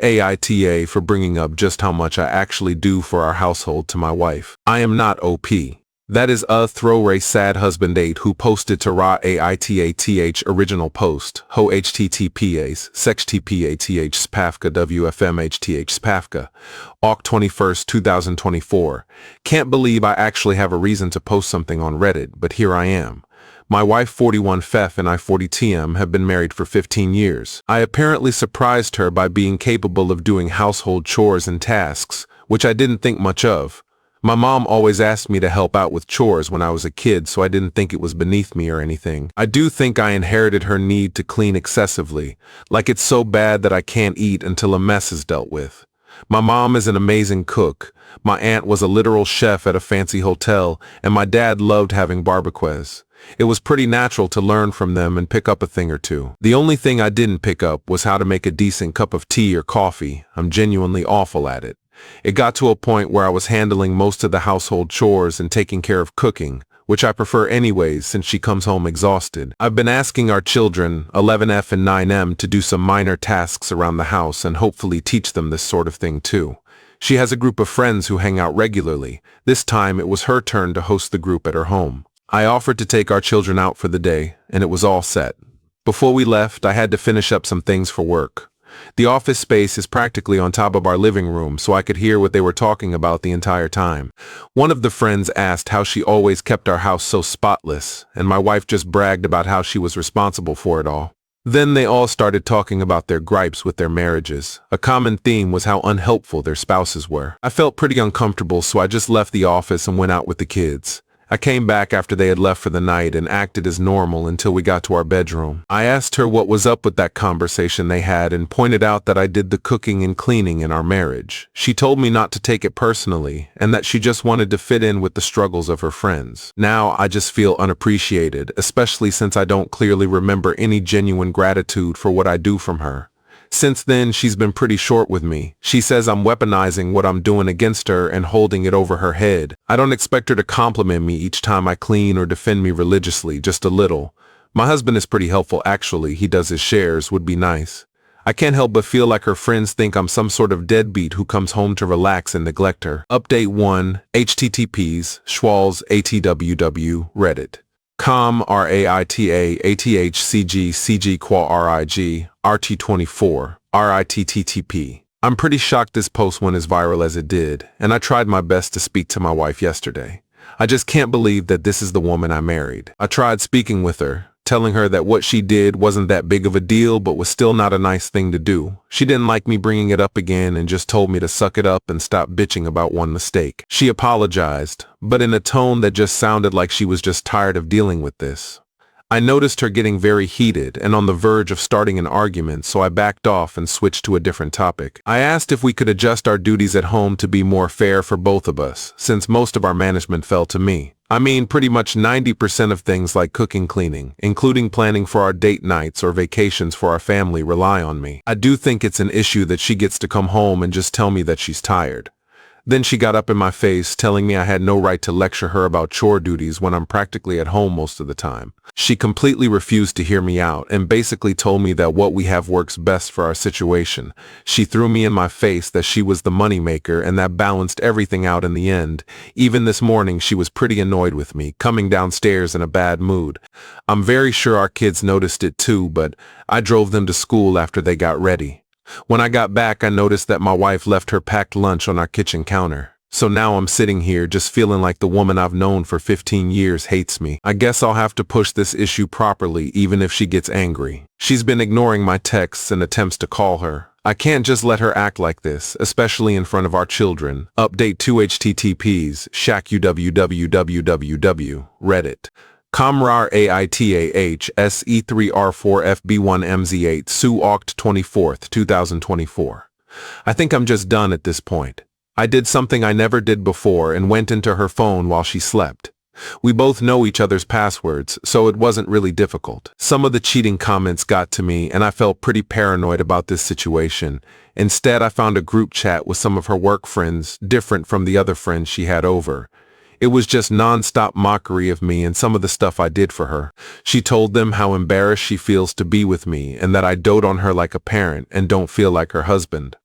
AITA for bringing up just how much I actually do for our household to my wife. I am not OP. That is a throwaway sad husband 8 who posted to Ra AITATH original post, ho https, sextpath spafka wfmhth spafka, Aug 21st, 2024. Can't believe I actually have a reason to post something on Reddit, but here I am. My wife 41 Fef and I 40 TM have been married for 15 years. I apparently surprised her by being capable of doing household chores and tasks, which I didn't think much of. My mom always asked me to help out with chores when I was a kid, so I didn't think it was beneath me or anything. I do think I inherited her need to clean excessively, like it's so bad that I can't eat until a mess is dealt with. My mom is an amazing cook, my aunt was a literal chef at a fancy hotel, and my dad loved having barbecues. It was pretty natural to learn from them and pick up a thing or two. The only thing I didn't pick up was how to make a decent cup of tea or coffee. I'm genuinely awful at it. It got to a point where I was handling most of the household chores and taking care of cooking, which I prefer anyways since she comes home exhausted. I've been asking our children, 11F and 9M, to do some minor tasks around the house and hopefully teach them this sort of thing too. She has a group of friends who hang out regularly. This time it was her turn to host the group at her home. I offered to take our children out for the day, and it was all set. Before we left, I had to finish up some things for work. The office space is practically on top of our living room, so I could hear what they were talking about the entire time. One of the friends asked how she always kept our house so spotless, and my wife just bragged about how she was responsible for it all. Then they all started talking about their gripes with their marriages. A common theme was how unhelpful their spouses were. I felt pretty uncomfortable, so I just left the office and went out with the kids. I came back after they had left for the night and acted as normal until we got to our bedroom. I asked her what was up with that conversation they had and pointed out that I did the cooking and cleaning in our marriage. She told me not to take it personally and that she just wanted to fit in with the struggles of her friends. Now I just feel unappreciated, especially since I don't clearly remember any genuine gratitude for what I do from her. Since then, she's been pretty short with me. She says I'm weaponizing what I'm doing against her and holding it over her head. I don't expect her to compliment me each time I clean or defend me religiously, just a little. My husband is pretty helpful actually, he does his shares, would be nice. I can't help but feel like her friends think I'm some sort of deadbeat who comes home to relax and neglect her. Update 1, https, schwalz, atww, Reddit. Com RAITA ATHCG CG qua RIG RT24 RITTTP. I'm pretty shocked this post went as viral as it did, and I tried my best to speak to my wife yesterday. I just can't believe that this is the woman I married. I tried speaking with her, telling her that what she did wasn't that big of a deal but was still not a nice thing to do. She didn't like me bringing it up again and just told me to suck it up and stop bitching about one mistake. She apologized, but in a tone that just sounded like she was just tired of dealing with this. I noticed her getting very heated and on the verge of starting an argument, so I backed off and switched to a different topic. I asked if we could adjust our duties at home to be more fair for both of us, since most of our management fell to me. I mean, pretty much 90% of things like cooking, cleaning, including planning for our date nights or vacations for our family, rely on me. I do think it's an issue that she gets to come home and just tell me that she's tired. Then she got up in my face, telling me I had no right to lecture her about chore duties when I'm practically at home most of the time. She completely refused to hear me out and basically told me that what we have works best for our situation. She threw me in my face that she was the moneymaker and that balanced everything out in the end. Even this morning she was pretty annoyed with me, coming downstairs in a bad mood. I'm very sure our kids noticed it too, but I drove them to school after they got ready. When I got back, I noticed that my wife left her packed lunch on our kitchen counter. So now I'm sitting here just feeling like the woman I've known for 15 years hates me. I guess I'll have to push this issue properly even if she gets angry. She's been ignoring my texts and attempts to call her. I can't just let her act like this, especially in front of our children. Update 2 https, shaq Reddit. Comrar AITAH SE3R4FB1MZ8 Su Oct 24th, 2024. I think I'm just done at this point. I did something I never did before and went into her phone while she slept. We both know each other's passwords, so it wasn't really difficult. Some of the cheating comments got to me and I felt pretty paranoid about this situation. Instead, I found a group chat with some of her work friends, different from the other friends she had over. It was just non-stop mockery of me and some of the stuff I did for her. She told them how embarrassed she feels to be with me and that I dote on her like a parent and don't feel like her husband.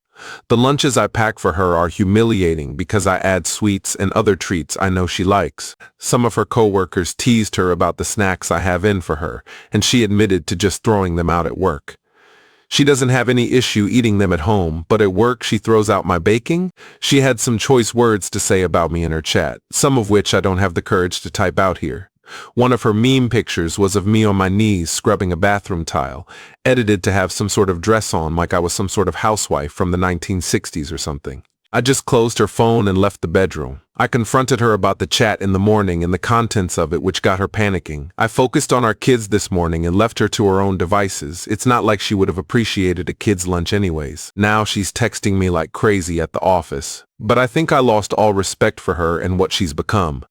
The lunches I pack for her are humiliating because I add sweets and other treats I know she likes. Some of her coworkers teased her about the snacks I have in for her, and she admitted to just throwing them out at work. She doesn't have any issue eating them at home, but at work she throws out my baking. She had some choice words to say about me in her chat, some of which I don't have the courage to type out here. One of her meme pictures was of me on my knees scrubbing a bathroom tile, edited to have some sort of dress on like I was some sort of housewife from the 1960s or something. I just closed her phone and left the bedroom. I confronted her about the chat in the morning and the contents of it, which got her panicking. I focused on our kids this morning and left her to her own devices. It's not like she would have appreciated a kid's lunch anyways. Now she's texting me like crazy at the office. But I think I lost all respect for her and what she's become.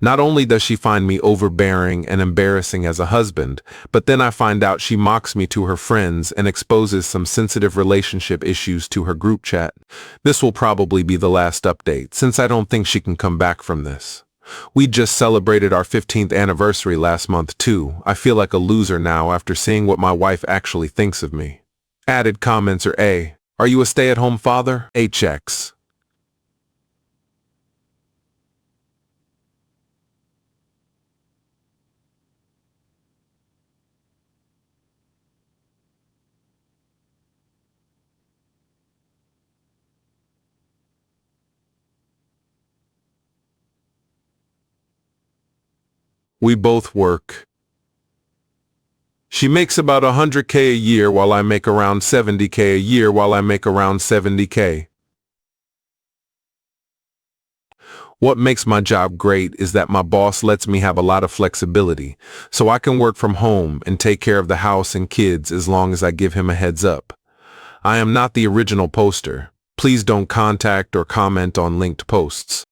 Not only does she find me overbearing and embarrassing as a husband, but then I find out she mocks me to her friends and exposes some sensitive relationship issues to her group chat. This will probably be the last update, since I don't think she can come back from this. We just celebrated our 15th anniversary last month too. I feel like a loser now after seeing what my wife actually thinks of me. Added comments are A. Are you a stay-at-home father? A checks. We both work. She makes about 100K a year while I make around 70K a year while I make around 70K. What makes my job great is that my boss lets me have a lot of flexibility, so I can work from home and take care of the house and kids as long as I give him a heads up. I am not the original poster. Please don't contact or comment on linked posts.